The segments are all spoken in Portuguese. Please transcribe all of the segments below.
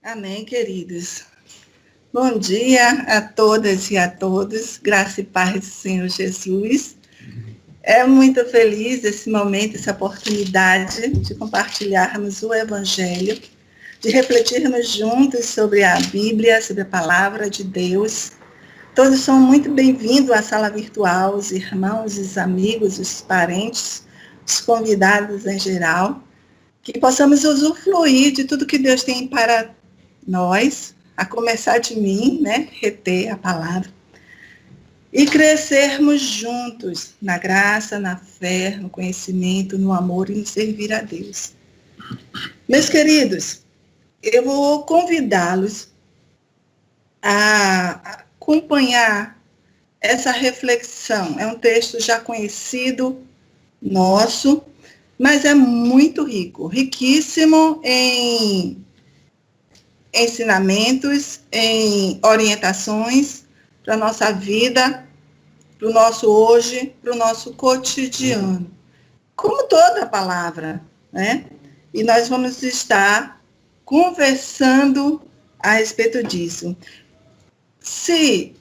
Amém, queridos. Bom dia a todas e a todos, graça e paz do Senhor Jesus. É muito feliz esse momento, essa oportunidade de compartilharmos o Evangelho, de refletirmos juntos sobre a Bíblia, sobre a Palavra de Deus. Todos são muito bem-vindos à sala virtual, os irmãos, os amigos, os parentes, os convidados em geral, que possamos usufruir de tudo que Deus tem para nós, a começar de mim, né, reter a palavra, e crescermos juntos na graça, na fé, no conhecimento, no amor e no servir a Deus. Meus queridos, eu vou convidá-los a acompanhar essa reflexão. É um texto já conhecido, nosso, mas é muito rico, riquíssimo em ensinamentos, em orientações para a nossa vida, para o nosso hoje, para o nosso cotidiano. Como toda a palavra, né? E nós vamos estar conversando a respeito disso. Se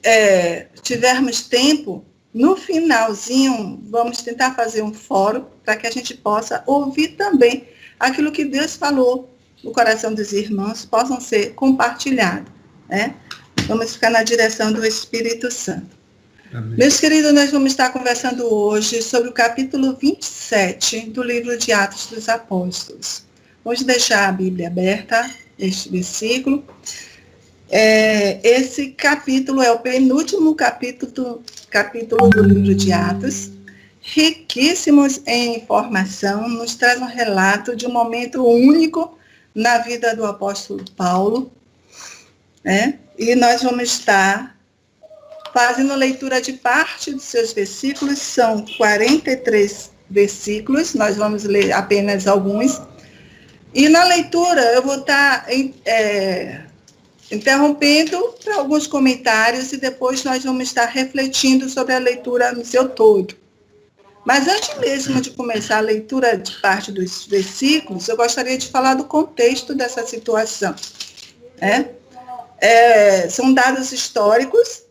tivermos tempo, no finalzinho, vamos tentar fazer um fórum para que a gente possa ouvir também aquilo que Deus falou no coração dos irmãos, possam ser compartilhados, né? Vamos ficar na direção do Espírito Santo. Amém. Meus queridos, nós vamos estar conversando hoje sobre o capítulo 27 do livro de Atos dos Apóstolos. Vamos deixar a Bíblia aberta, este versículo. Esse capítulo é o penúltimo capítulo do livro de Atos, riquíssimos em informação, nos traz um relato de um momento único na vida do apóstolo Paulo, né? E nós vamos estar fazendo leitura de parte dos seus versículos, são 43 versículos, nós vamos ler apenas alguns, e na leitura eu vou estar interrompendo para alguns comentários e depois nós vamos estar refletindo sobre a leitura no seu todo. Mas antes mesmo de começar a leitura de parte dos versículos, eu gostaria de falar do contexto dessa situação. São dados históricos.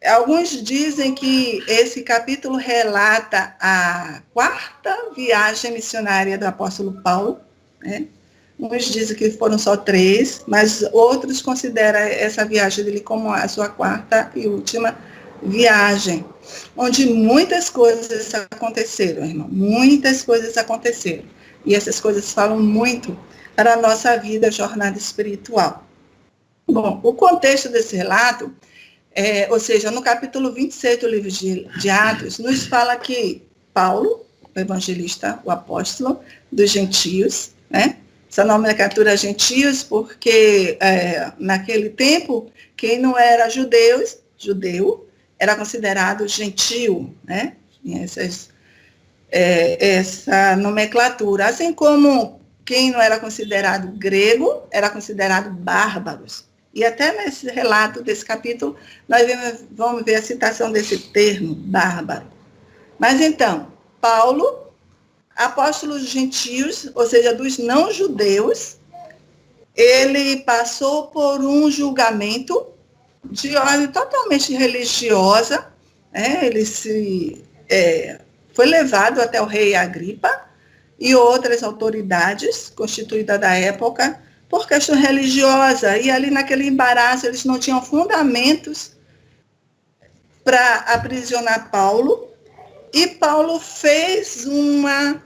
Alguns dizem que esse capítulo relata a 4ª viagem missionária do apóstolo Paulo, né? Uns dizem que foram só 3, mas outros consideram essa viagem dele como a sua 4ª e última viagem, onde muitas coisas aconteceram, irmão, muitas coisas aconteceram, e essas coisas falam muito para a nossa vida, jornada espiritual. Bom, o contexto desse relato, ou seja, no capítulo 26 do livro de Atos, nos fala que Paulo, o evangelista, o apóstolo dos gentios, né? Essa nomenclatura gentios, porque naquele tempo, quem não era judeu, era considerado gentio, né? Essa nomenclatura. Assim como quem não era considerado grego, era considerado bárbaros. E até nesse relato desse capítulo, nós vamos ver a citação desse termo, bárbaro. Mas então, Paulo, apóstolo dos gentios, ou seja, dos não-judeus, ele passou por um julgamento de ordem totalmente religiosa, ele foi levado até o rei Agripa e outras autoridades constituídas da época por questão religiosa, e ali naquele embaraço eles não tinham fundamentos para aprisionar Paulo, e Paulo fez uma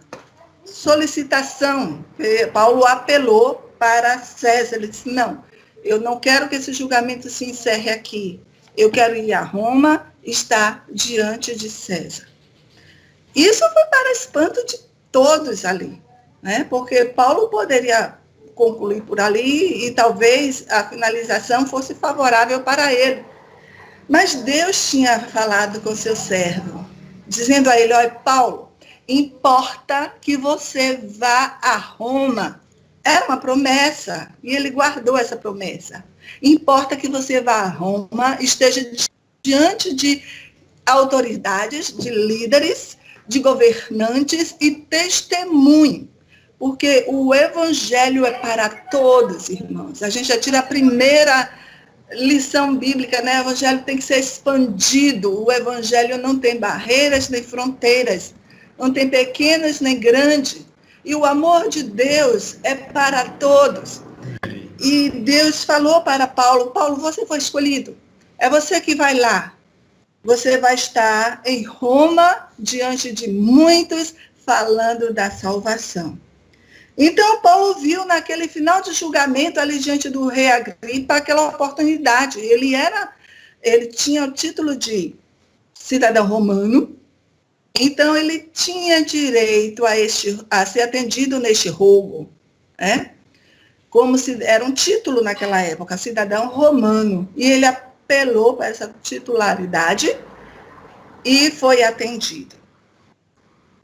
solicitação, Paulo apelou para César, ele disse, não, eu não quero que esse julgamento se encerre aqui. Eu quero ir a Roma, estar diante de César. Isso foi para espanto de todos ali, né? Porque Paulo poderia concluir por ali e talvez a finalização fosse favorável para ele. Mas Deus tinha falado com seu servo, dizendo a ele, olha, Paulo, importa que você vá a Roma. Era uma promessa, e ele guardou essa promessa. Importa que você vá a Roma, esteja diante de autoridades, de líderes, de governantes e testemunhe, porque o evangelho é para todos, irmãos. A gente já tira a primeira lição bíblica, né? O evangelho tem que ser expandido. O evangelho não tem barreiras nem fronteiras, não tem pequenas nem grandes. E o amor de Deus é para todos. E Deus falou para Paulo: Paulo, você foi escolhido. É você que vai lá. Você vai estar em Roma, diante de muitos, falando da salvação. Então, Paulo viu naquele final de julgamento, ali diante do rei Agripa, aquela oportunidade. Ele tinha o título de cidadão romano, então ele tinha direito a ser atendido neste rogo, né? Como se era um título naquela época, cidadão romano. E ele apelou para essa titularidade e foi atendido.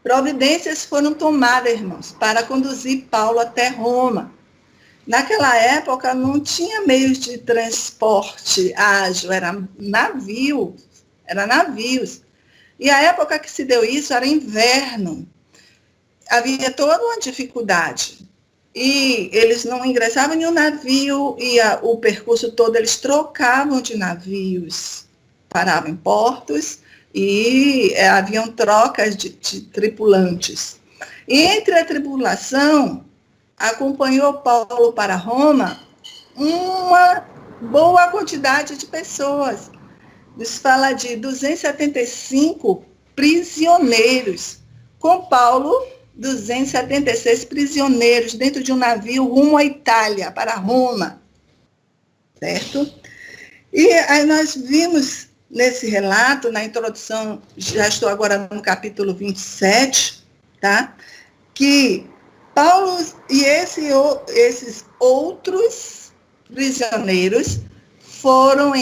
Providências foram tomadas, irmãos, para conduzir Paulo até Roma. Naquela época não tinha meios de transporte ágil, era navios. E a época que se deu isso era inverno. Havia toda uma dificuldade. E eles não ingressavam em um navio, e o percurso todo eles trocavam de navios, paravam em portos, e haviam trocas de tripulantes. E entre a tripulação, acompanhou Paulo para Roma uma boa quantidade de pessoas. Nos fala de 275 prisioneiros. Com Paulo, 276 prisioneiros dentro de um navio rumo à Itália, para Roma. Certo? E aí nós vimos nesse relato, na introdução, já estou agora no capítulo 27, tá? Que Paulo e esses outros prisioneiros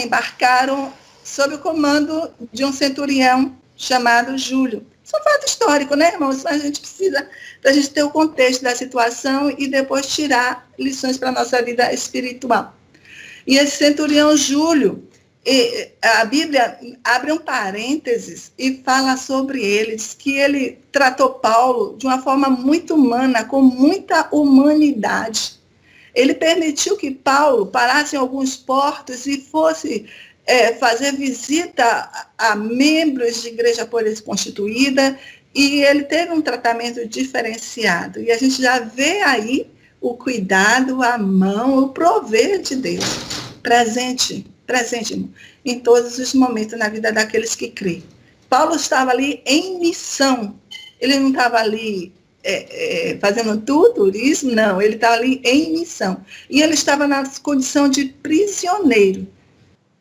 embarcaram sob o comando de um centurião chamado Júlio. Isso é um fato histórico, né, irmãos? Mas a gente precisa da gente ter o contexto da situação e depois tirar lições para a nossa vida espiritual. E esse centurião Júlio, a Bíblia abre um parênteses e fala sobre ele, diz que ele tratou Paulo de uma forma muito humana, com muita humanidade. Ele permitiu que Paulo parasse em alguns portos e fosse fazer visita a membros de igreja por ele constituída, e ele teve um tratamento diferenciado. E a gente já vê aí o cuidado, a mão, o prover de Deus, presente, irmão, em todos os momentos na vida daqueles que creem. Paulo estava ali em missão, ele não estava ali fazendo turismo, não, ele estava ali em missão. E ele estava na condição de prisioneiro.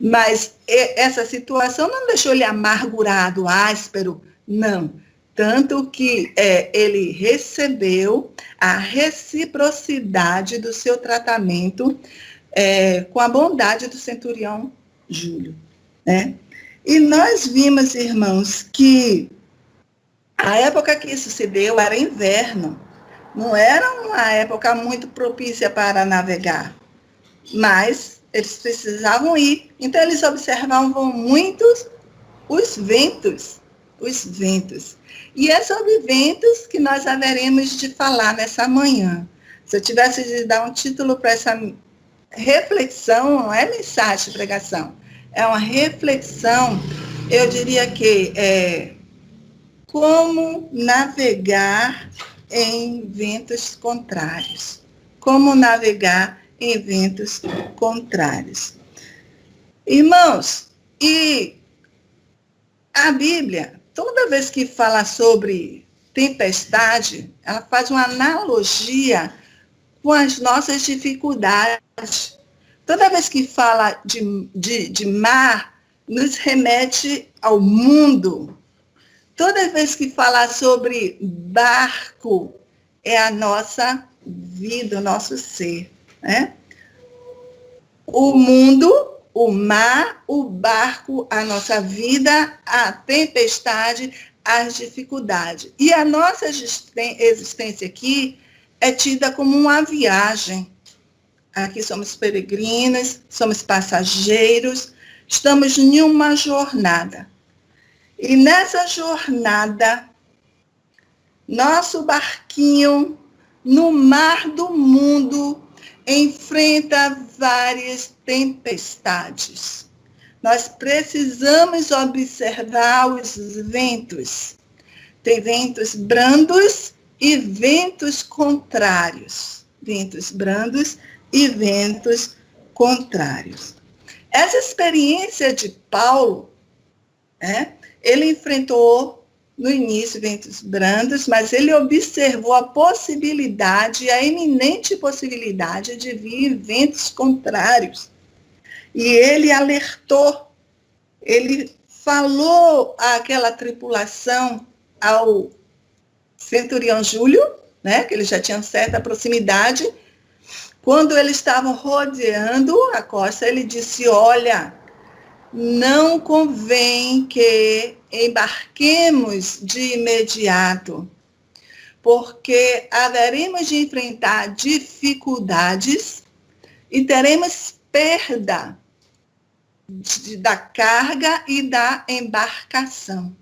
Mas essa situação não deixou ele amargurado, áspero, não. Tanto que ele recebeu a reciprocidade do seu tratamento com a bondade do centurião Júlio, né? E nós vimos, irmãos, que a época que isso se deu era inverno, não era uma época muito propícia para navegar, mas eles precisavam ir, então eles observavam muito os ventos. E é sobre ventos que nós haveremos de falar nessa manhã. Se eu tivesse de dar um título para essa reflexão, não é mensagem de pregação, é uma reflexão, eu diria que como navegar em ventos contrários. Como navegar em ventos contrários. Irmãos, e a Bíblia, toda vez que fala sobre tempestade, ela faz uma analogia com as nossas dificuldades. Toda vez que fala de mar, nos remete ao mundo. Toda vez que fala sobre barco, é a nossa vida, o nosso ser, né? O mundo, o mar, o barco, a nossa vida, a tempestade, as dificuldades. E a nossa existência aqui é tida como uma viagem. Aqui somos peregrinos, somos passageiros, estamos em uma jornada. E nessa jornada, nosso barquinho no mar do mundo, enfrenta várias tempestades. Nós precisamos observar os ventos. Tem ventos brandos e ventos contrários. Ventos brandos e ventos contrários. Essa experiência de Paulo, ele enfrentou no início ventos brandos, mas ele observou a possibilidade, a iminente possibilidade de vir ventos contrários. E ele alertou, ele falou àquela tripulação, ao centurião Júlio, que eles já tinham certa proximidade. Quando eles estavam rodeando a costa, ele disse: olha, não convém que embarquemos de imediato, porque haveremos de enfrentar dificuldades e teremos perda da carga e da embarcação.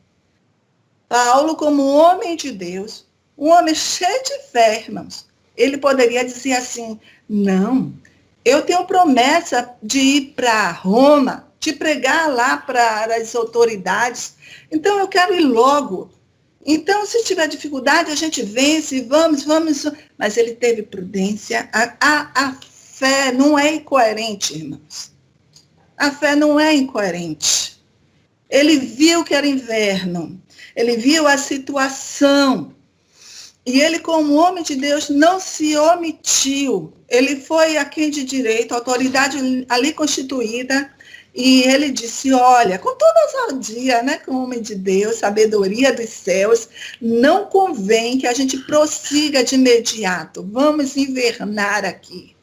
Paulo, como homem de Deus, um homem cheio de fé, irmãos, ele poderia dizer assim: não, eu tenho promessa de ir para Roma, de pregar lá para as autoridades, então eu quero ir logo. Então, se tiver dificuldade, a gente vence, vamos. Mas ele teve prudência. A fé não é incoerente, irmãos. A fé não é incoerente. Ele viu que era inverno, ele viu a situação, e ele, como homem de Deus, não se omitiu. Ele foi a quem de direito, a autoridade ali constituída, e ele disse: olha, com toda a ousadia, como homem de Deus, sabedoria dos céus, não convém que a gente prossiga de imediato. Vamos invernar aqui.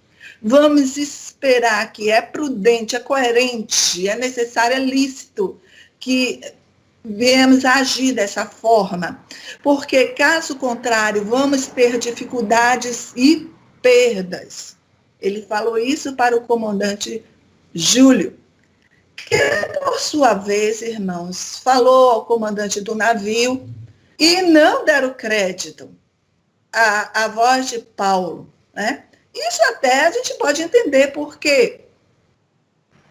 Vamos esperar aqui. É prudente, é coerente, é necessário, é lícito que viemos a agir dessa forma, porque, caso contrário, vamos ter dificuldades e perdas. Ele falou isso para o comandante Júlio, que, por sua vez, irmãos, falou ao comandante do navio e não deram crédito à voz de Paulo, Isso até a gente pode entender, porque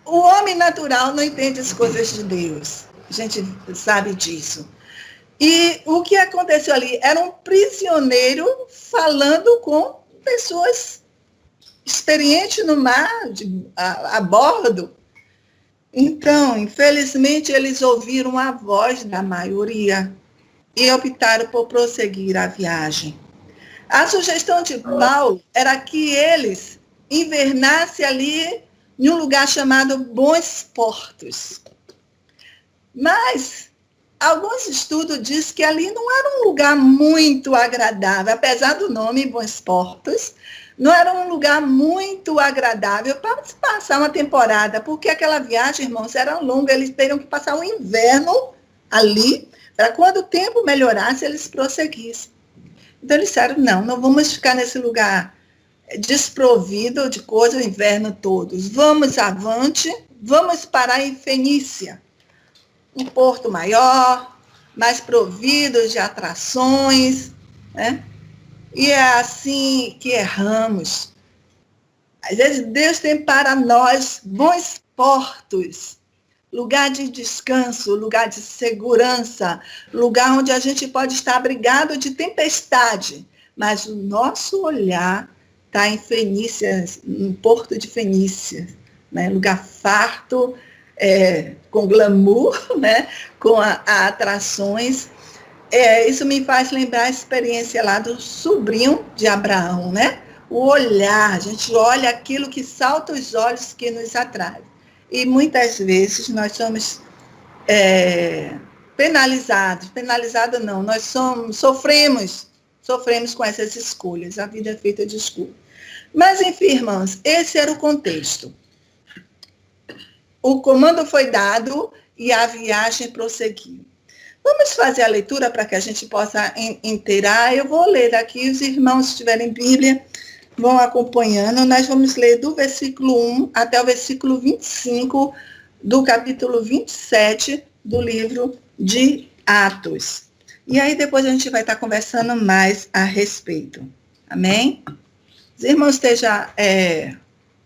o homem natural não entende as coisas de Deus. A gente sabe disso. E o que aconteceu ali? Era um prisioneiro falando com pessoas experientes no mar, a bordo. Então, infelizmente, eles ouviram a voz da maioria e optaram por prosseguir a viagem. A sugestão de Paulo era que eles invernassem ali em um lugar chamado Bons Portos. Mas alguns estudos dizem que ali não era um lugar muito agradável, apesar do nome Bons Portos, não era um lugar muito agradável para passar uma temporada, porque aquela viagem, irmãos, era longa, eles teriam que passar o inverno ali, para quando o tempo melhorasse, eles prosseguissem. Então eles disseram: não vamos ficar nesse lugar desprovido de coisa o inverno todo. Vamos avante, vamos parar em Fenícia, um porto maior, mais provido de atrações, E é assim que erramos. Às vezes Deus tem para nós bons portos, lugar de descanso, lugar de segurança, lugar onde a gente pode estar abrigado de tempestade, mas o nosso olhar está em Fenícia, no porto de Fenícia, lugar farto, com glamour, com atrações. Isso me faz lembrar a experiência lá do sobrinho de Abraão, O olhar, a gente olha aquilo que salta os olhos, que nos atrai. E muitas vezes nós somos penalizados não, nós sofremos com essas escolhas, a vida é feita de escolhas. Mas, enfim, irmãos, esse era o contexto. O comando foi dado e a viagem prosseguiu. Vamos fazer a leitura para que a gente possa inteirar. Eu vou ler daqui, os irmãos, se tiverem Bíblia, vão acompanhando. Nós vamos ler do versículo 1 até o versículo 25 do capítulo 27 do livro de Atos. E aí depois a gente vai estar conversando mais a respeito. Amém? Os irmãos estejam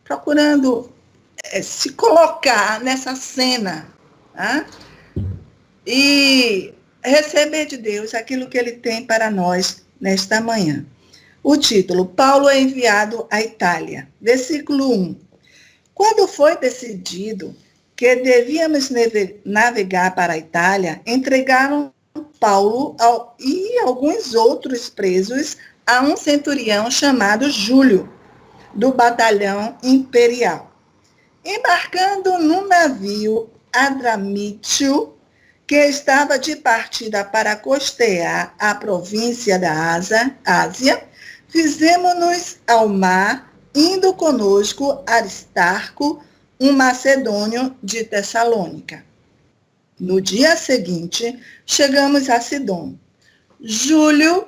procurando se colocar nessa cena, tá? E receber de Deus aquilo que Ele tem para nós nesta manhã. O título, Paulo é enviado à Itália. Versículo 1. Quando foi decidido que devíamos navegar para a Itália, entregaram Paulo e alguns outros presos a um centurião chamado Júlio, do batalhão imperial. Embarcando num navio Adramítio, que estava de partida para costear a província da Ásia, fizemos-nos ao mar, indo conosco Aristarco, um macedônio de Tessalônica. No dia seguinte, chegamos a Sidom. Júlio,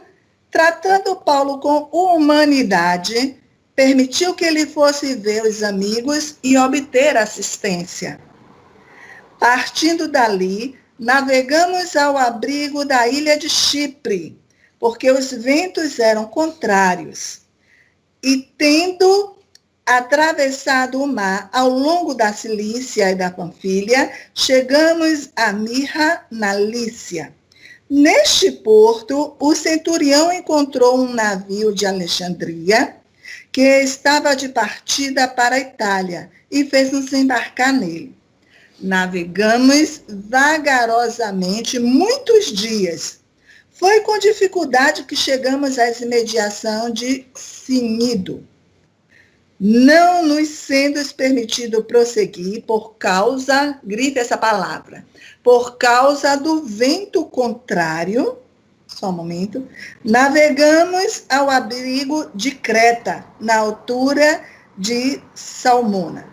tratando Paulo com humanidade, permitiu que ele fosse ver os amigos e obter assistência. Partindo dali, navegamos ao abrigo da ilha de Chipre, porque os ventos eram contrários. E tendo atravessado o mar ao longo da Cilícia e da Panfilha, chegamos a Mirra, na Lícia. Neste porto, o centurião encontrou um navio de Alexandria, que estava de partida para a Itália, e fez-nos embarcar nele. Navegamos vagarosamente muitos dias. Foi com dificuldade que chegamos às imediações de Cnido, não nos sendo permitido prosseguir por causa, grite essa palavra, por causa do vento contrário. Só um momento. Navegamos ao abrigo de Creta, na altura de Salmona.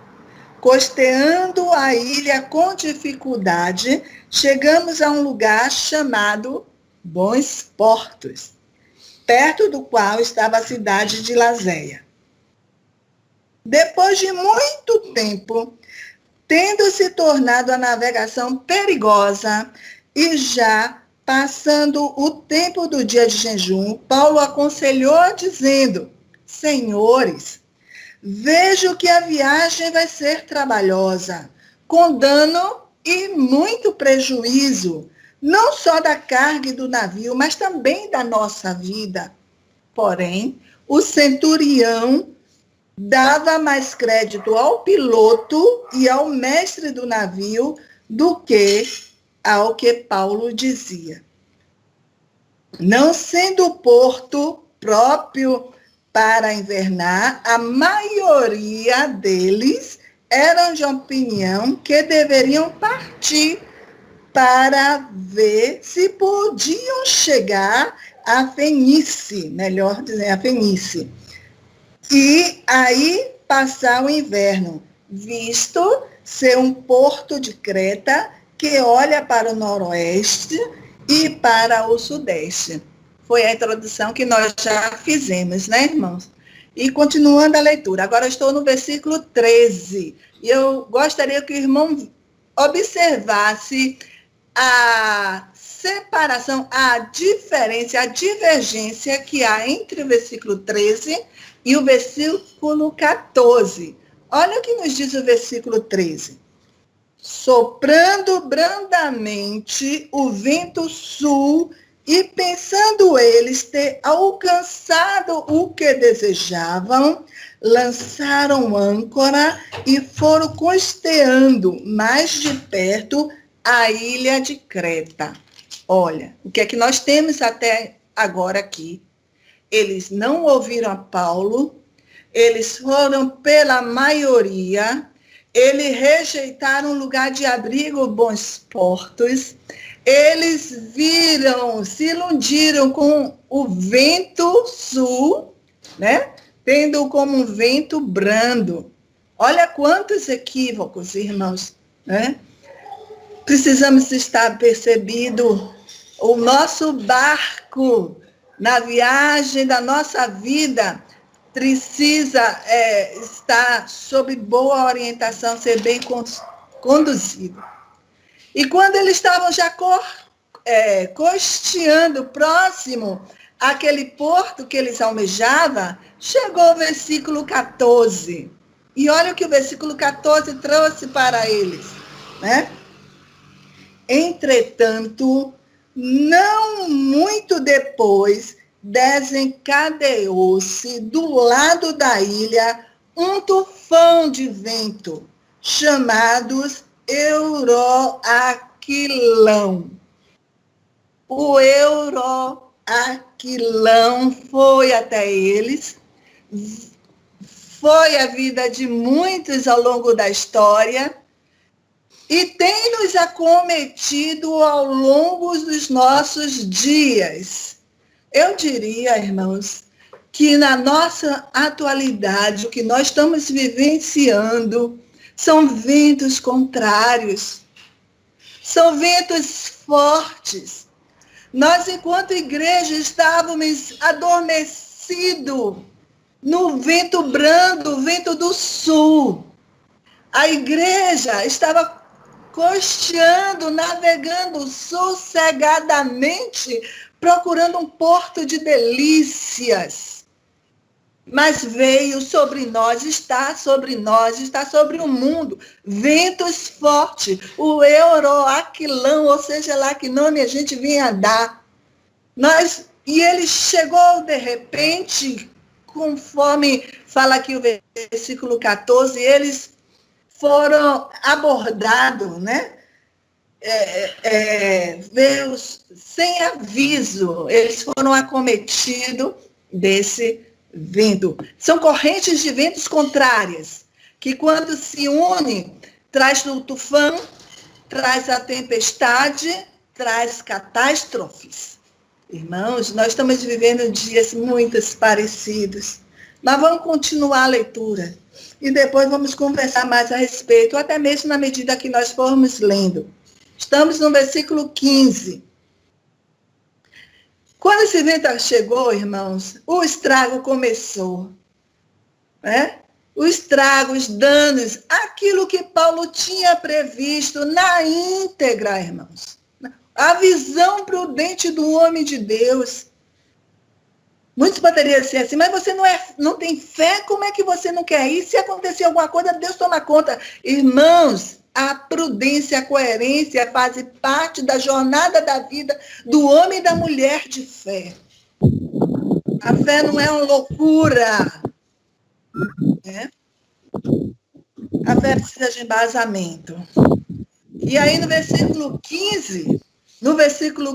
Costeando a ilha com dificuldade, chegamos a um lugar chamado Bons Portos, perto do qual estava a cidade de Lazéia. Depois de muito tempo, tendo se tornado a navegação perigosa e já passando o tempo do dia de jejum, Paulo aconselhou dizendo: Senhores, vejo que a viagem vai ser trabalhosa, com dano e muito prejuízo, não só da carga e do navio, mas também da nossa vida. Porém, o centurião dava mais crédito ao piloto e ao mestre do navio do que ao que Paulo dizia. Não sendo o porto próprio para invernar, a maioria deles eram de opinião que deveriam partir para ver se podiam chegar a Fenícia, melhor dizer, a Fenícia. E aí passar o inverno, visto ser um porto de Creta que olha para o noroeste e para o sudeste. Foi a introdução que nós já fizemos, né, irmãos? E continuando a leitura, agora eu estou no versículo 13. E eu gostaria que o irmão observasse a separação, a diferença, a divergência que há entre o versículo 13 e o versículo 14. Olha o que nos diz o versículo 13. Soprando brandamente o vento sul, e pensando eles ter alcançado o que desejavam, lançaram âncora e foram costeando mais de perto a ilha de Creta. Olha, o que é que nós temos até agora aqui? Eles não ouviram a Paulo, eles foram pela maioria, eles rejeitaram o lugar de abrigo, Bons Portos, eles viram, se iludiram com o vento sul, né? Tendo como um vento brando. Olha quantos equívocos, irmãos, né? Precisamos estar percebido o nosso barco na viagem da nossa vida precisa estar sob boa orientação, ser bem conduzido. E quando eles estavam já costeando próximo aquele porto que eles almejavam, chegou o versículo 14. E olha o que o versículo 14 trouxe para eles, né? Entretanto, não muito depois, desencadeou-se do lado da ilha um tufão de vento, chamados Euroaquilão. O Euroaquilão foi até eles, foi a vida de muitos ao longo da história, e tem nos acometido ao longo dos nossos dias. Eu diria, irmãos, que na nossa atualidade, o que nós estamos vivenciando são ventos contrários, são ventos fortes. Nós, enquanto igreja, estávamos adormecidos no vento brando, o vento do sul. A igreja estava costeando, navegando sossegadamente, procurando um porto de delícias. Mas veio sobre nós, está sobre o mundo, ventos fortes, o Euroaquilão, ou seja lá que nome a gente vinha dar. E ele chegou de repente, conforme fala aqui o versículo 14, eles foram abordados, né? Veio sem aviso, eles foram acometidos desse vento. São correntes de ventos contrárias, que quando se unem, traz o tufão, traz a tempestade, traz catástrofes. Irmãos, nós estamos vivendo dias muito parecidos. Mas vamos continuar a leitura. E depois vamos conversar mais a respeito, até mesmo na medida que nós formos lendo. Estamos no versículo 15. Quando esse vento chegou, irmãos, o estrago começou. Né? O estrago, os danos, aquilo que Paulo tinha previsto na íntegra, irmãos. A visão prudente do homem de Deus. Muitos poderiam ser assim, mas você não tem fé, como é que você não quer ir? Se acontecer alguma coisa, Deus toma conta. Irmãos, a prudência, a coerência fazem parte da jornada da vida do homem e da mulher de fé. A fé não é uma loucura. Né? A fé precisa de embasamento. E aí no versículo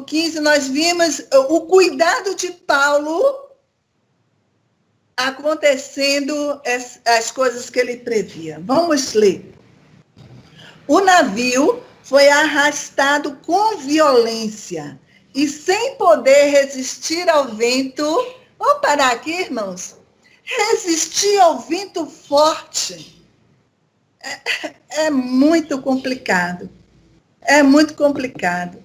15, nós vimos o cuidado de Paulo acontecendo as coisas que ele previa. Vamos ler. O navio foi arrastado com violência e sem poder resistir ao vento. Vamos parar aqui, irmãos? Resistir ao vento forte é muito complicado. É muito complicado.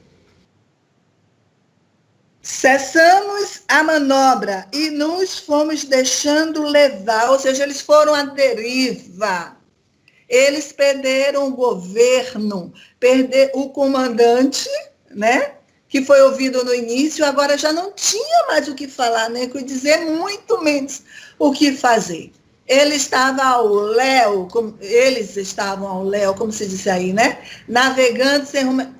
Cessamos a manobra e nos fomos deixando levar, ou seja, eles foram à deriva. Eles perderam o governo, perderam o comandante, né? Que foi ouvido no início, agora já não tinha mais o que falar, nem o que dizer, muito menos o que fazer. Eles estavam ao léu, como se diz aí, né? Navegando sem rumo.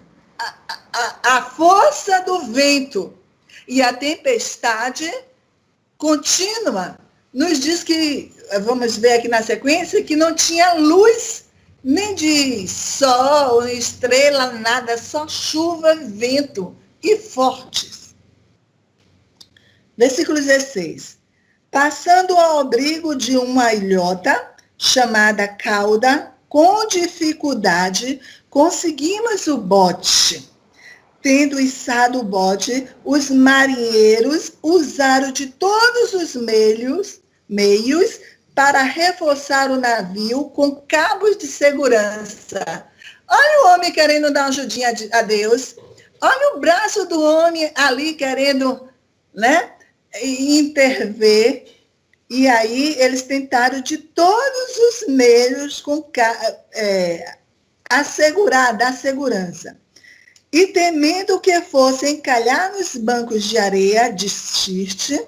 A força do vento e a tempestade contínua nos diz que, vamos ver aqui na sequência, que não tinha luz nem de sol, estrela, nada, só chuva, vento e fortes. Versículo 16. Passando ao abrigo de uma ilhota chamada Cauda, com dificuldade conseguimos o bote. Tendo içado o bote, os marinheiros usaram de todos os meios para reforçar o navio com cabos de segurança. Olha o homem querendo dar uma ajudinha a Deus. Olha o braço do homem ali querendo, né, intervir. E aí eles tentaram de todos os meios dar segurança. E temendo que fossem calhar nos bancos de areia de Sirte,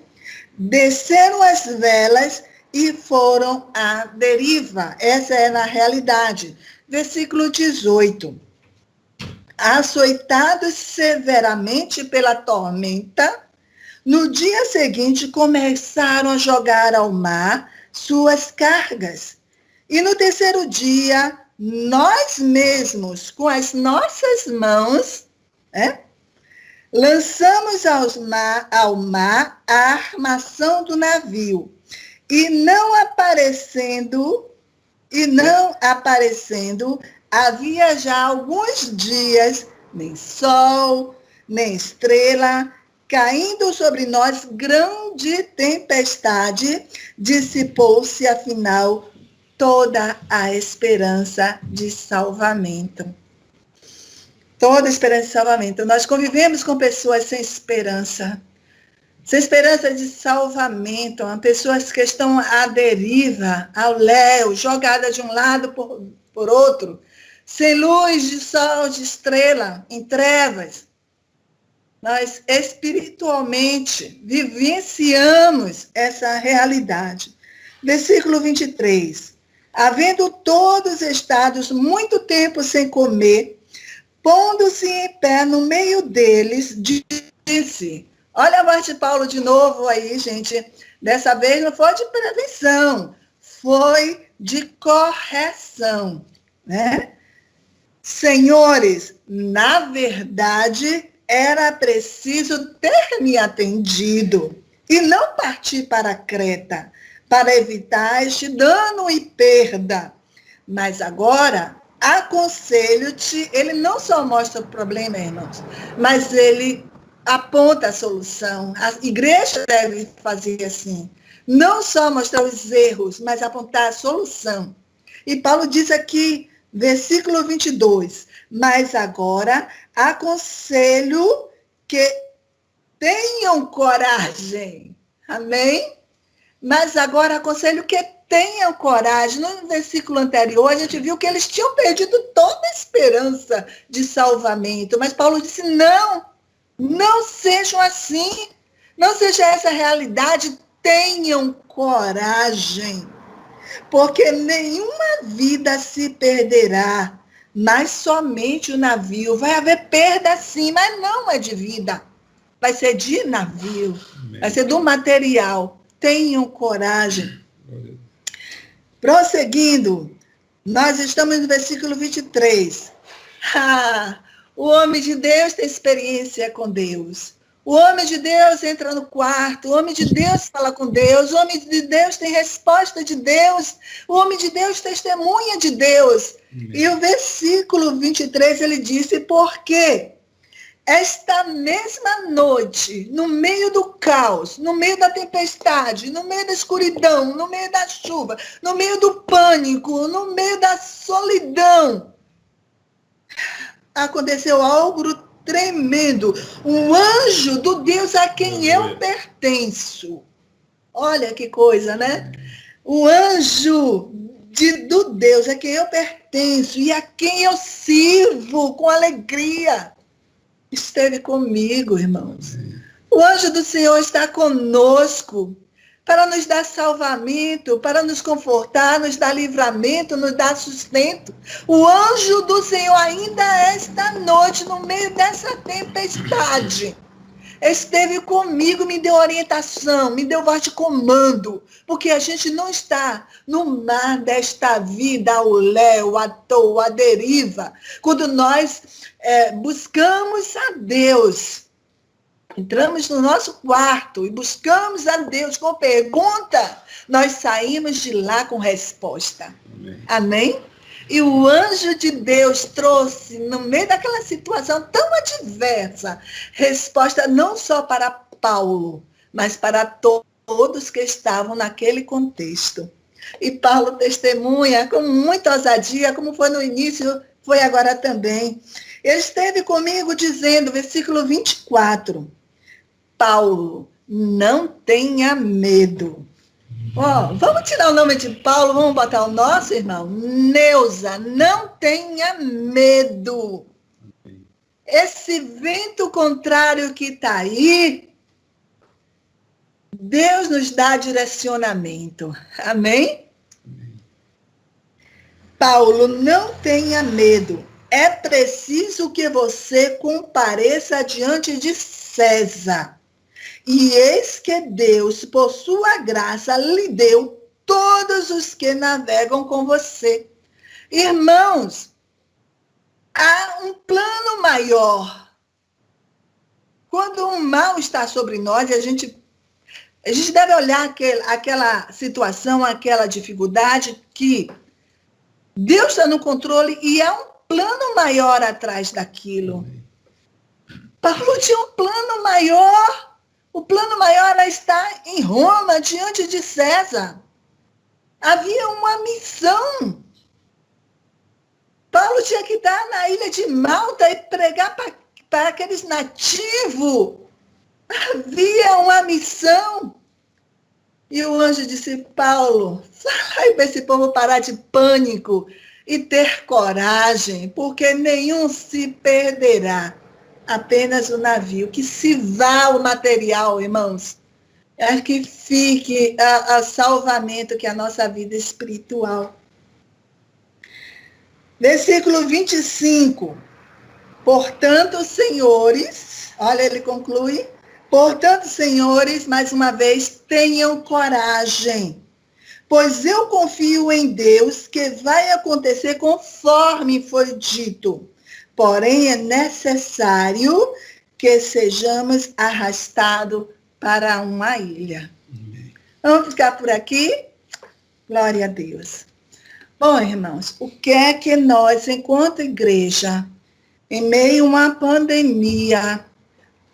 desceram as velas e foram à deriva. Essa é na realidade. Versículo 18. Açoitados severamente pela tormenta, no dia seguinte começaram a jogar ao mar suas cargas. E no terceiro dia, nós mesmos, com as nossas mãos, lançamos ao mar a armação do navio. E não aparecendo, havia já alguns dias, nem sol, nem estrela, caindo sobre nós grande tempestade, dissipou-se, afinal, toda a esperança de salvamento. Toda a esperança de salvamento. Nós convivemos com pessoas sem esperança de salvamento, pessoas que estão à deriva, ao léu, jogadas de um lado por outro, sem luz de sol, de estrela, em trevas. Nós espiritualmente vivenciamos essa realidade. Versículo 23. Havendo todos estado muito tempo sem comer, pondo-se em pé no meio deles, disse... Olha a voz de Paulo de novo aí, gente. Dessa vez não foi de prevenção, foi de correção, né? Senhores, na verdade, era preciso ter me atendido e não partir para Creta, para evitar este dano e perda. Mas agora, aconselho-te, ele não só mostra o problema, irmãos, mas ele aponta a solução. A igreja deve fazer assim. Não só mostrar os erros, mas apontar a solução. E Paulo diz aqui, versículo 22, mas agora aconselho que tenham coragem. Amém? Mas agora aconselho que tenham coragem. No versículo anterior, a gente viu que eles tinham perdido toda a esperança de salvamento. Mas Paulo disse, não sejam assim, não seja essa a realidade, tenham coragem, porque nenhuma vida se perderá, mas somente o navio. Vai haver perda sim, mas não é de vida, vai ser de navio, vai ser do material. Tenham coragem. Prosseguindo, nós estamos no versículo 23. O homem de Deus tem experiência com Deus. O homem de Deus entra no quarto. O homem de Deus fala com Deus. O homem de Deus tem resposta de Deus. O homem de Deus testemunha de Deus. E o versículo 23, ele disse, porque esta mesma noite, no meio do caos, no meio da tempestade, no meio da escuridão, no meio da chuva, no meio do pânico, no meio da solidão, aconteceu algo tremendo. Um anjo do Deus a quem eu pertenço. Olha que coisa, né? O anjo do Deus a quem eu pertenço e a quem eu sirvo com alegria esteve comigo, irmãos. O anjo do Senhor está conosco para nos dar salvamento, para nos confortar, nos dar livramento, nos dar sustento. O anjo do Senhor ainda esta noite, no meio dessa tempestade, esteve comigo, me deu orientação, me deu voz de comando, porque a gente não está no mar desta vida, ao léu, à toa, à deriva. Quando nós buscamos a Deus, entramos no nosso quarto e buscamos a Deus com pergunta, nós saímos de lá com resposta. Amém? E o anjo de Deus trouxe, no meio daquela situação tão adversa, resposta não só para Paulo, mas para todos que estavam naquele contexto. E Paulo testemunha com muita ousadia, como foi no início, foi agora também. Ele esteve comigo dizendo, versículo 24, Paulo, não tenha medo. Vamos tirar o nome de Paulo, vamos botar o nosso, irmão? Neuza, não tenha medo. esse vento contrário que está aí, Deus nos dá direcionamento. Amém? Paulo, não tenha medo. É preciso que você compareça diante de César. E eis que Deus, por sua graça, lhe deu todos os que navegam com você. Irmãos, há um plano maior. Quando um mal está sobre nós, a gente deve olhar aquela situação, aquela dificuldade, que Deus está no controle e há um plano maior atrás daquilo. Paulo tinha um plano maior. O plano maior era estar em Roma, diante de César. Havia uma missão. Paulo tinha que estar na ilha de Malta e pregar para aqueles nativos. Havia uma missão. E o anjo disse, Paulo, sai para esse povo parar de pânico e ter coragem, porque nenhum se perderá, apenas o navio. Que se vá o material, irmãos. É que fique a salvamento, que é a nossa vida espiritual. Versículo 25. Portanto, senhores, olha, ele conclui, portanto, senhores, mais uma vez, tenham coragem, pois eu confio em Deus que vai acontecer conforme foi dito. Porém, é necessário que sejamos arrastados para uma ilha. Vamos ficar por aqui? Glória a Deus. Bom, irmãos, o que é que nós, enquanto igreja, em meio a uma pandemia,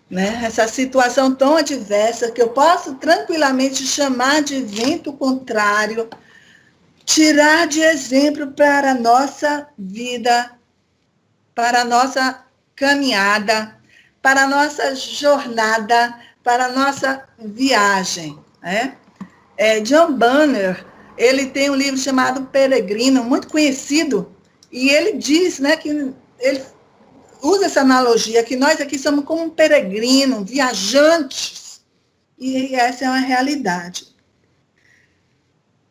né, essa situação tão adversa, que eu posso tranquilamente chamar de vento contrário, tirar de exemplo para a nossa vida, para a nossa caminhada, para a nossa jornada, para a nossa viagem, né? John Bunyan, ele tem um livro chamado Peregrino, muito conhecido, e ele diz, né, que ele usa essa analogia, que nós aqui somos como um peregrino, viajantes, e essa é uma realidade.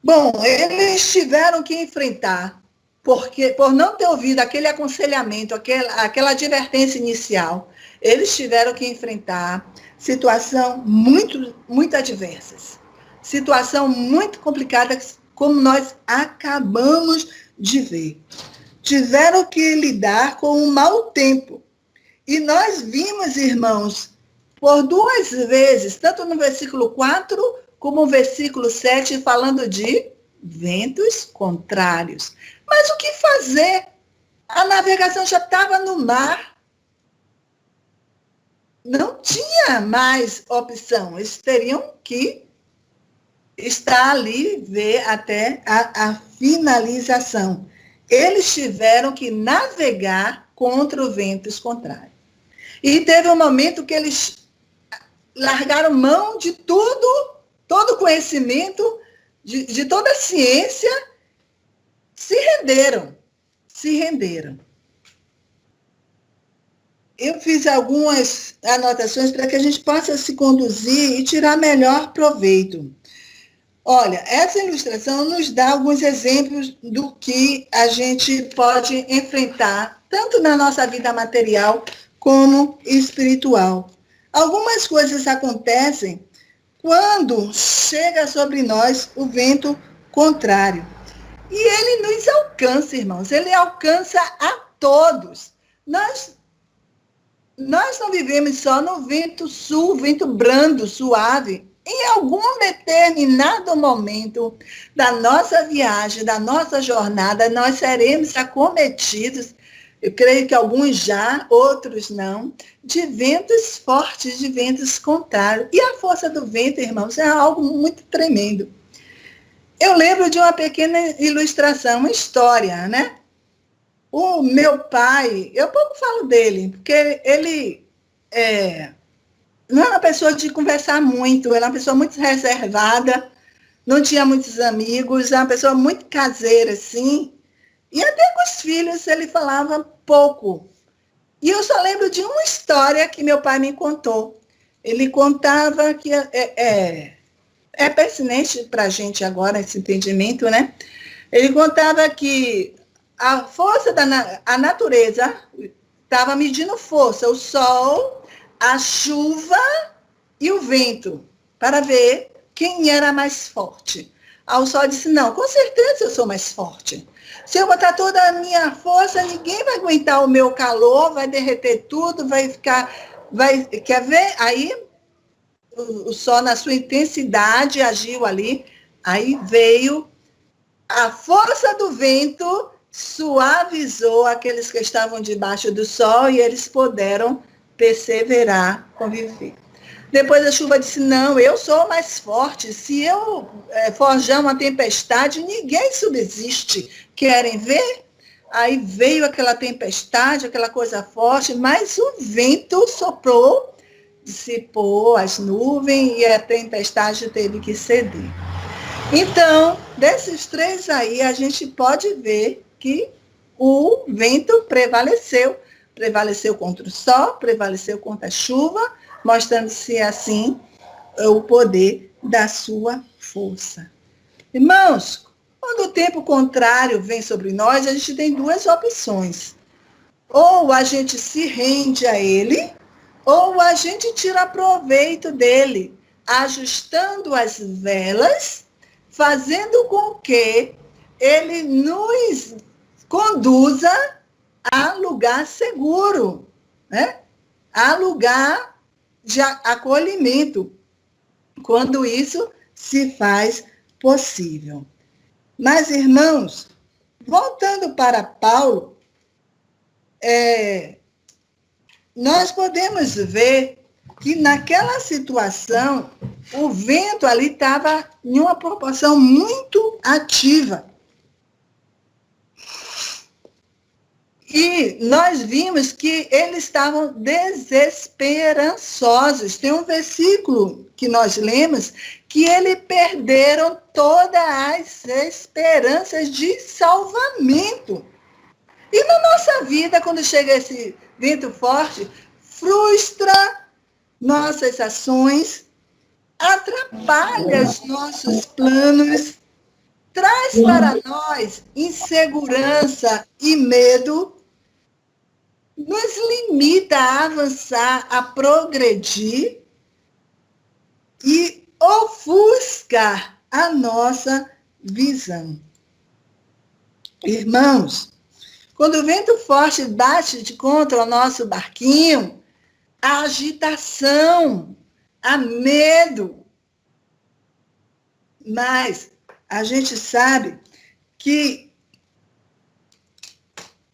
Bom, eles tiveram que enfrentar, porque por não ter ouvido aquele aconselhamento, aquela advertência inicial, eles tiveram que enfrentar situação muito adversas, situação muito complicada, como nós acabamos de ver. Tiveram que lidar com um mau tempo. E nós vimos, irmãos, por duas vezes, tanto no versículo 4, como no versículo 7, falando de ventos contrários. Mas o que fazer? A navegação já estava no mar. Não tinha mais opção. Eles teriam que estar ali, ver até a finalização. Eles tiveram que navegar contra os ventos contrários. E teve um momento que eles largaram mão de tudo, todo o conhecimento, de toda a ciência, se renderam. Eu fiz algumas anotações para que a gente possa se conduzir e tirar melhor proveito. Olha, essa ilustração nos dá alguns exemplos do que a gente pode enfrentar, tanto na nossa vida material como espiritual. Algumas coisas acontecem quando chega sobre nós o vento contrário. E ele nos alcança, irmãos, ele alcança a todos. Nós não vivemos só no vento sul, vento brando, suave. Em algum determinado momento da nossa viagem, da nossa jornada, nós seremos acometidos, eu creio que alguns já, outros não, de ventos fortes, de ventos contrários. E a força do vento, irmãos, é algo muito tremendo. Eu lembro de uma pequena ilustração, uma história, né? O meu pai, eu pouco falo dele, porque ele não é uma pessoa de conversar muito, ele é uma pessoa muito reservada, não tinha muitos amigos, é uma pessoa muito caseira, assim, e até com os filhos ele falava pouco. E eu só lembro de uma história que meu pai me contou. Ele contava que é pertinente para a gente agora, esse entendimento, né? Ele contava que a força a natureza estava medindo força, o sol, a chuva e o vento, para ver quem era mais forte. Aí o sol disse, não, com certeza eu sou mais forte. Se eu botar toda a minha força, ninguém vai aguentar o meu calor, vai derreter tudo, quer ver? Aí o sol, na sua intensidade, agiu ali, aí veio a força do vento, suavizou aqueles que estavam debaixo do sol e eles puderam perseverar, conviver. Depois a chuva disse, não, eu sou mais forte, se eu forjar uma tempestade, ninguém subsiste. Querem ver? Aí veio aquela tempestade, aquela coisa forte, mas o vento soprou, dissipou as nuvens e a tempestade teve que ceder. Então, desses três aí, a gente pode ver que o vento prevaleceu. Prevaleceu contra o sol, prevaleceu contra a chuva, mostrando-se assim o poder da sua força. Irmãos, quando o tempo contrário vem sobre nós, a gente tem duas opções. Ou a gente se rende a ele, ou a gente tira proveito dele, ajustando as velas, fazendo com que ele nos conduza a lugar seguro, né? A lugar de acolhimento, quando isso se faz possível. Mas, irmãos, voltando para Paulo, nós podemos ver que naquela situação, o vento ali estava em uma proporção muito ativa. E nós vimos que eles estavam desesperançosos. Tem um versículo que nós lemos que eles perderam todas as esperanças de salvamento. E na nossa vida, quando chega esse vento forte, frustra nossas ações, atrapalha os nossos planos, traz para nós insegurança e medo, nos limita a avançar, a progredir e ofusca a nossa visão. Irmãos, quando o vento forte bate contra o nosso barquinho, há agitação, há medo. Mas a gente sabe que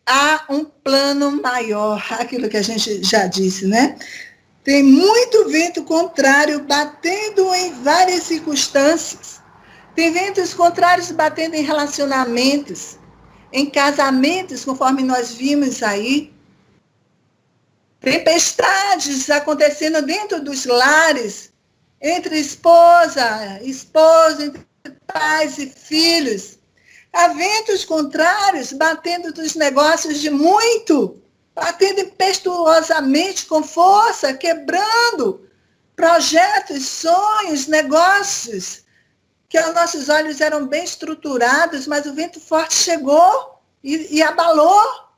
há um plano maior, aquilo que a gente já disse, né? Tem muito vento contrário batendo em várias circunstâncias. Tem ventos contrários batendo em relacionamentos, em casamentos, conforme nós vimos aí. Tempestades acontecendo dentro dos lares, entre esposa, entre pais e filhos. Há ventos contrários batendo nos negócios de muito, batendo impetuosamente com força, quebrando projetos, sonhos, negócios, que aos nossos olhos eram bem estruturados, mas o vento forte chegou e abalou.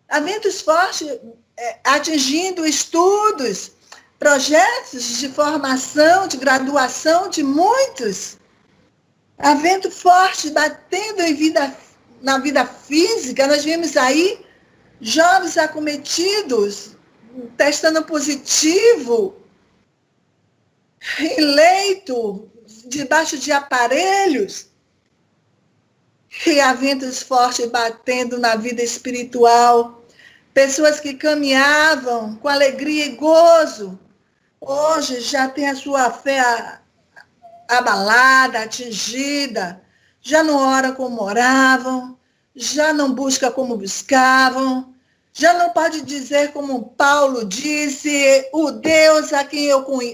Há ventos fortes atingindo estudos, projetos de formação, de graduação de muitos. Há vento forte batendo na vida física. Nós vimos aí jovens acometidos, testando positivo, em leito, debaixo de aparelhos. E há ventos fortes batendo na vida espiritual. Pessoas que caminhavam com alegria e gozo, hoje já tem a sua fé abalada, atingida, já não ora como oravam, já não busca como buscavam, já não pode dizer como Paulo disse, o Deus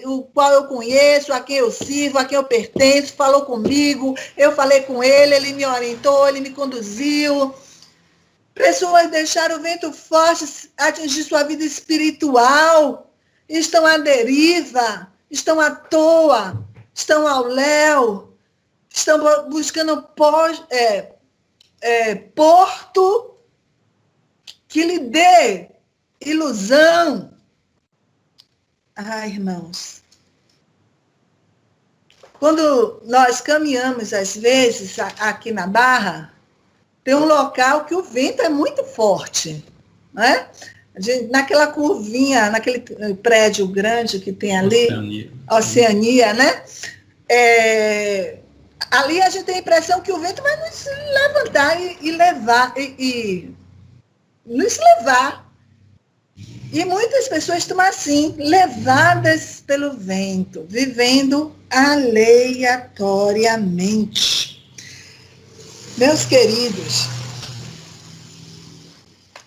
o qual eu conheço, a quem eu sirvo, a quem eu pertenço, falou comigo, eu falei com ele, ele me orientou, ele me conduziu. Pessoas deixaram o vento forte atingir sua vida espiritual, estão à deriva, estão à toa, estão ao léu, estão buscando porto que lhe dê ilusão. Irmãos, quando nós caminhamos, às vezes, aqui na Barra, tem um local que o vento é muito forte, né? Naquela curvinha, naquele prédio grande que tem ali, Oceania, né? Ali a gente tem a impressão que o vento vai nos levantar e levar, e nos levar. E muitas pessoas estão assim, levadas pelo vento, vivendo aleatoriamente. Meus queridos,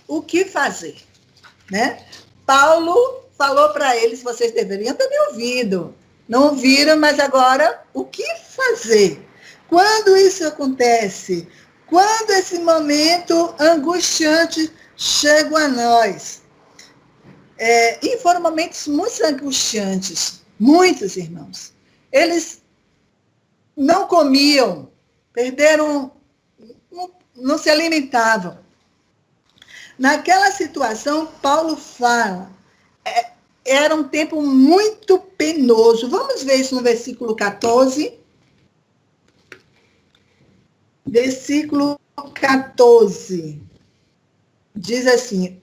o que fazer? Né? Paulo falou para eles, vocês deveriam ter me ouvido. Não ouviram, mas agora, o que fazer? Quando isso acontece? Quando esse momento angustiante chega a nós? E foram momentos muito angustiantes, muitos irmãos. Eles não comiam, perderam, não se alimentavam. Naquela situação, Paulo fala, era um tempo muito penoso. Vamos ver isso no versículo 14. Versículo 14. Diz assim: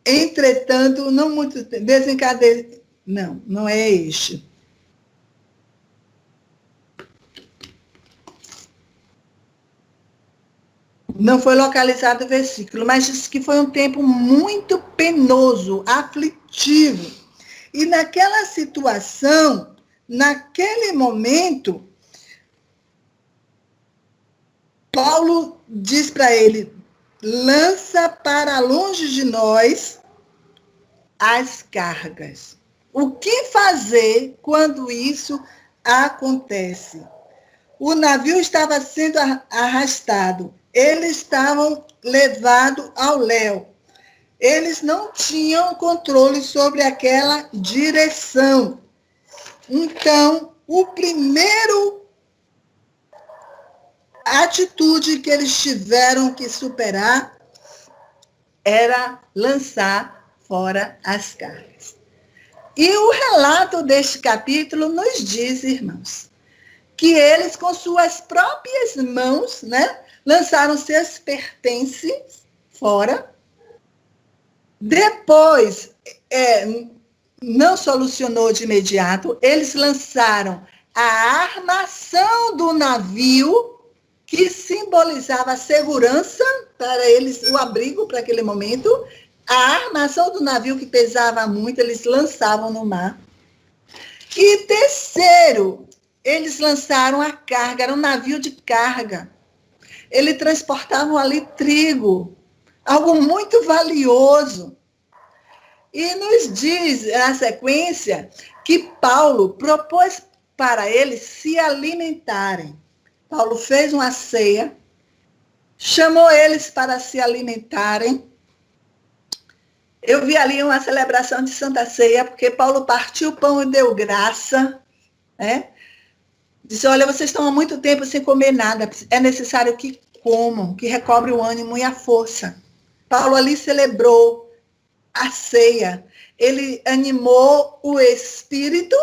entretanto, não muito desencadeia. Não é este. Não foi localizado o versículo, mas diz que foi um tempo muito penoso, aflitivo. E naquela situação, naquele momento, Paulo diz para ele: lança para longe de nós as cargas. O que fazer quando isso acontece? O navio estava sendo arrastado. Eles estavam levados ao léu. Eles não tinham controle sobre aquela direção. Então, o primeiro atitude que eles tiveram que superar era lançar fora as cargas. E o relato deste capítulo nos diz, irmãos, que eles, com suas próprias mãos, né, lançaram seus pertences fora. Depois, não solucionou de imediato, eles lançaram a armação do navio, que simbolizava a segurança para eles, o abrigo para aquele momento. A armação do navio, que pesava muito, eles lançavam no mar. E terceiro, eles lançaram a carga, era um navio de carga. Eles transportavam ali trigo, algo muito valioso. E nos diz, na sequência, que Paulo propôs para eles se alimentarem. Paulo fez uma ceia, chamou eles para se alimentarem. Eu vi ali uma celebração de Santa Ceia, porque Paulo partiu o pão e deu graça, né? Disse: olha, vocês estão há muito tempo sem comer nada, é necessário que comam, que recobre o ânimo e a força. Paulo ali celebrou a ceia, ele animou o espírito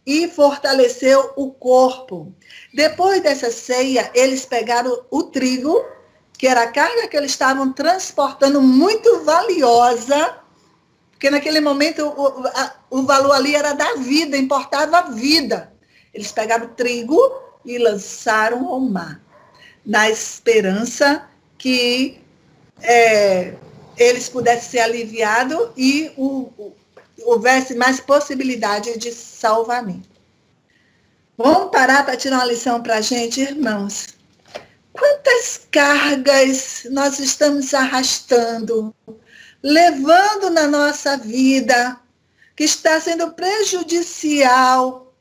e fortaleceu o corpo. Depois dessa ceia, eles pegaram o trigo, que era a carga que eles estavam transportando, muito valiosa, porque naquele momento o valor ali era da vida, importava a vida. Eles pegaram o trigo e lançaram ao mar, na esperança que eles pudessem ser aliviados e houvesse mais possibilidade de salvamento. Vamos parar para tirar uma lição para a gente, irmãos. Quantas cargas nós estamos arrastando, levando na nossa vida, que está sendo prejudicial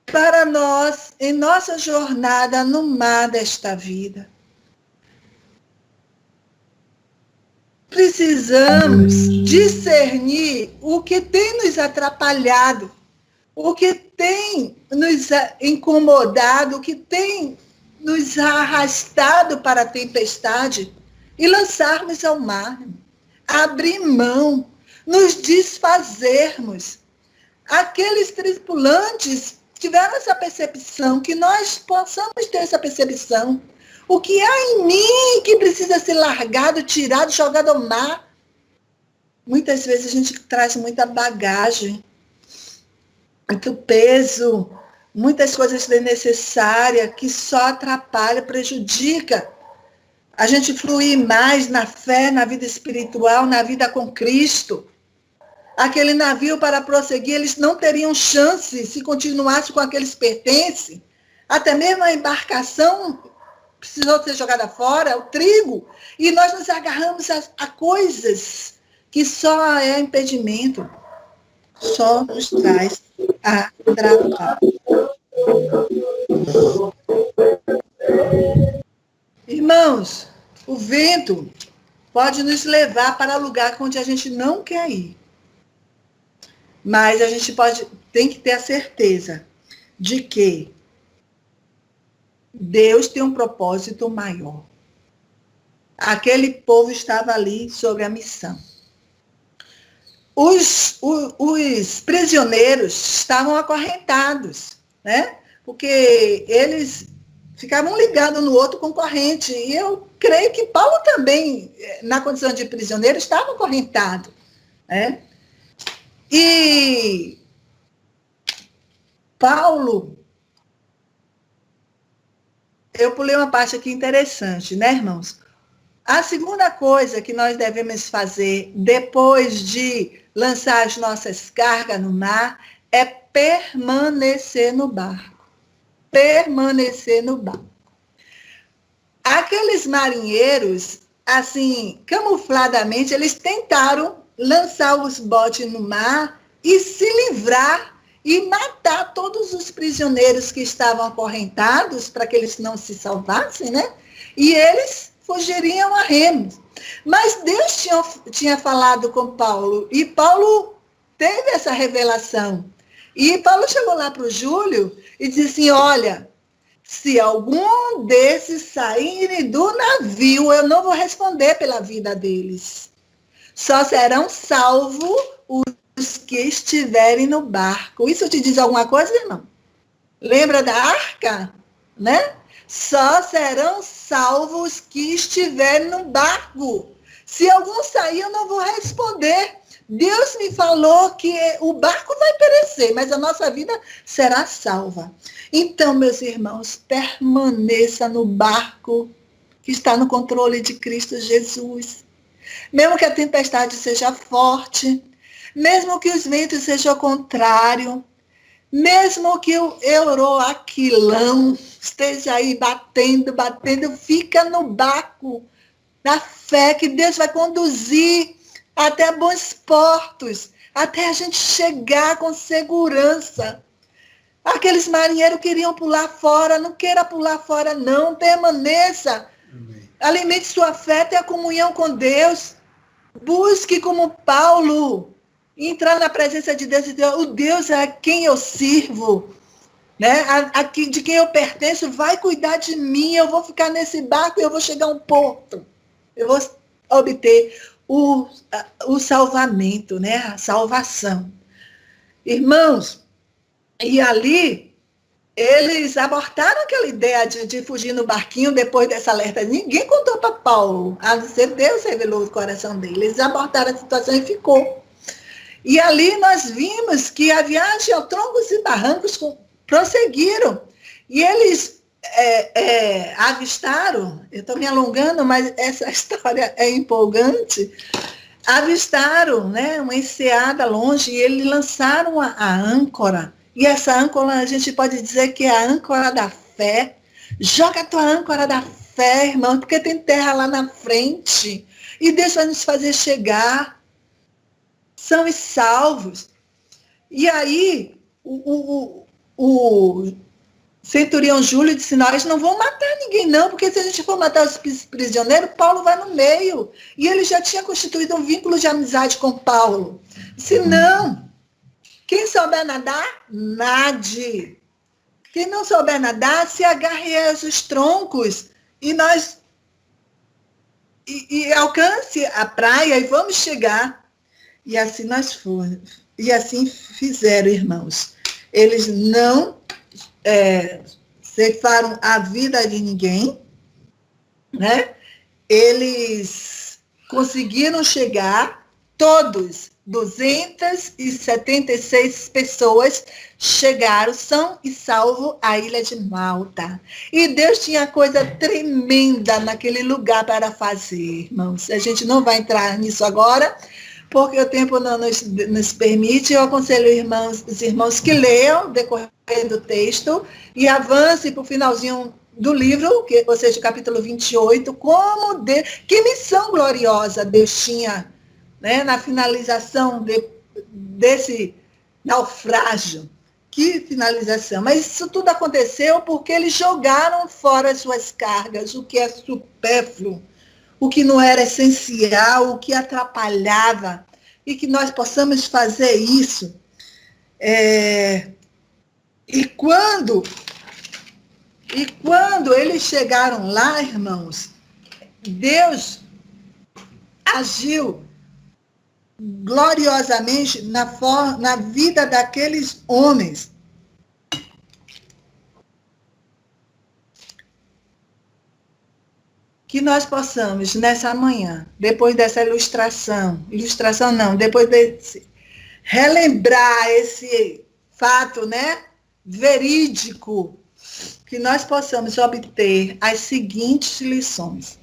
para nós em nossa jornada no mar desta vida? precisamos discernir o que tem nos atrapalhado, o que tem nos incomodado, o que tem nos arrastado para a tempestade e lançarmos ao mar, abrir mão, nos desfazermos. Aqueles tripulantes tiveram essa percepção, que nós possamos ter essa percepção. O que há em mim que precisa ser largado, tirado, jogado ao mar? Muitas vezes a gente traz muita bagagem, muito peso, muitas coisas desnecessárias que só atrapalha, prejudica a gente fluir mais na fé, na vida espiritual, na vida com Cristo. Aquele navio, para prosseguir, eles não teriam chance se continuasse com aqueles pertences. Até mesmo a embarcação precisou ser jogada fora, o trigo, e nós nos agarramos a coisas que só é impedimento, só nos traz a trabalho. Irmãos, o vento pode nos levar para lugar onde a gente não quer ir. Mas a gente tem que ter a certeza de que Deus tem um propósito maior. Aquele povo estava ali sobre a missão. Os prisioneiros estavam acorrentados, né? Porque eles ficavam ligados no outro com corrente. E eu creio que Paulo também, na condição de prisioneiro, estava acorrentado, né? E Paulo, eu pulei uma parte aqui interessante, né, irmãos? A segunda coisa que nós devemos fazer depois de lançar as nossas cargas no mar é permanecer no barco. Permanecer no barco. Aqueles marinheiros, assim, camufladamente, eles tentaram lançar os botes no mar e se livrar e matar todos os prisioneiros que estavam acorrentados para que eles não se salvassem, né? E eles fugiriam a remos. Mas Deus tinha falado com Paulo, e Paulo teve essa revelação. E Paulo chegou lá para o Júlio e disse assim, olha, se algum desses saírem do navio, eu não vou responder pela vida deles. Só serão salvos os que estiverem no barco. Isso te diz alguma coisa, irmão? Lembra da arca? Né? Só serão salvos os que estiverem no barco. Se algum sair, eu não vou responder. Deus me falou que o barco vai perecer, mas a nossa vida será salva. Então, meus irmãos, permaneça no barco que está no controle de Cristo Jesus. Mesmo que a tempestade seja forte, mesmo que os ventos sejam contrários, mesmo que o euroaquilão esteja aí batendo, fica no barco, na fé que Deus vai conduzir até bons portos, até a gente chegar com segurança. Aqueles marinheiros queriam pular fora, não queira pular fora não, permaneça. Amém. Alimente sua fé, tenha comunhão com Deus. Busque como Paulo, entrar na presença de Deus e dizer, o Deus a quem eu sirvo, né? De quem eu pertenço, vai cuidar de mim, eu vou ficar nesse barco e eu vou chegar a um porto. Eu vou obter o salvamento, né? A salvação. Irmãos, e ali eles abortaram aquela ideia de fugir no barquinho depois dessa alerta. Ninguém contou para Paulo, a não ser Deus revelou o coração dele. Eles abortaram a situação e ficou. E ali nós vimos que a viagem ao troncos e barrancos prosseguiram. E eles avistaram, eu estou me alongando, mas essa história é empolgante, avistaram, né, uma enseada longe e eles lançaram a âncora. E essa âncora, a gente pode dizer que é a âncora da fé. Joga a tua âncora da fé, irmão, porque tem terra lá na frente. E Deus vai nos fazer chegar. São os salvos. E aí, Centurião Júlio disse, nós não vamos matar ninguém não, porque se a gente for matar os prisioneiros, Paulo vai no meio. E ele já tinha constituído um vínculo de amizade com Paulo. Disse, não, quem souber nadar, nade. Quem não souber nadar, se agarre aos troncos e alcance a praia e vamos chegar. E assim nós fomos. E assim fizeram, irmãos. Eles não ceifaram a vida de ninguém, né? Eles conseguiram chegar, todos, 276 pessoas chegaram são e salvo à ilha de Malta. E Deus tinha coisa tremenda naquele lugar para fazer, irmãos. A gente não vai entrar nisso agora, porque o tempo não nos permite. Eu aconselho os irmãos que leiam, decorrer do texto, e avance para o finalzinho do livro, ou seja, capítulo 28, que missão gloriosa Deus tinha, né, na finalização desse naufrágio. Que finalização! Mas isso tudo aconteceu porque eles jogaram fora as suas cargas, o que é supérfluo, o que não era essencial, o que atrapalhava, e que nós possamos fazer isso. E quando eles chegaram lá, irmãos, Deus agiu gloriosamente na vida daqueles homens. Que nós possamos, nessa manhã, depois dessa depois desse relembrar esse fato, né, verídico, que nós possamos obter as seguintes lições.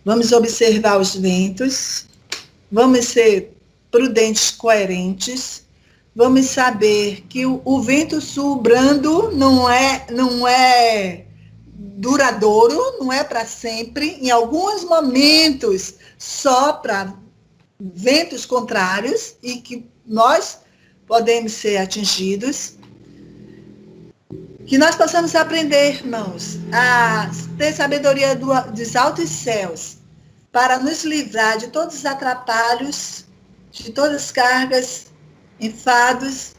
Vamos observar os ventos, vamos ser prudentes, coerentes, vamos saber que o vento sul brando não é duradouro, não é para sempre. Em alguns momentos sopra ventos contrários e que nós podemos ser atingidos. Que nós possamos aprender, irmãos, a ter sabedoria dos altos céus para nos livrar de todos os atrapalhos, de todas as cargas, enfados,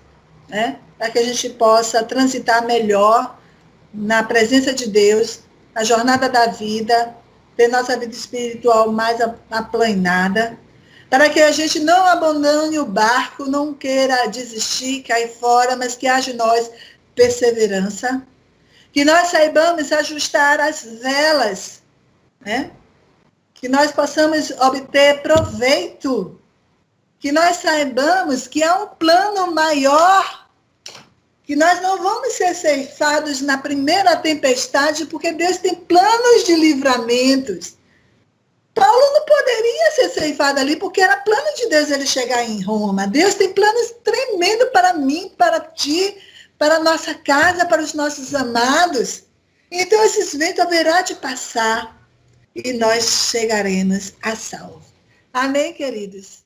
né? Para que a gente possa transitar melhor na presença de Deus, na jornada da vida, ter nossa vida espiritual mais aplanada, para que a gente não abandone o barco, não queira desistir, cair fora, mas que haja em nós perseverança, que nós saibamos ajustar as velas, né? Que nós possamos obter proveito, que nós saibamos que há um plano maior, que nós não vamos ser ceifados na primeira tempestade, porque Deus tem planos de livramentos. Paulo não poderia ser ceifado ali, porque era plano de Deus ele chegar em Roma. Deus tem planos tremendos para mim, para ti, para a nossa casa, para os nossos amados. Então, esses ventos haverá de passar e nós chegaremos a salvo. Amém, queridos?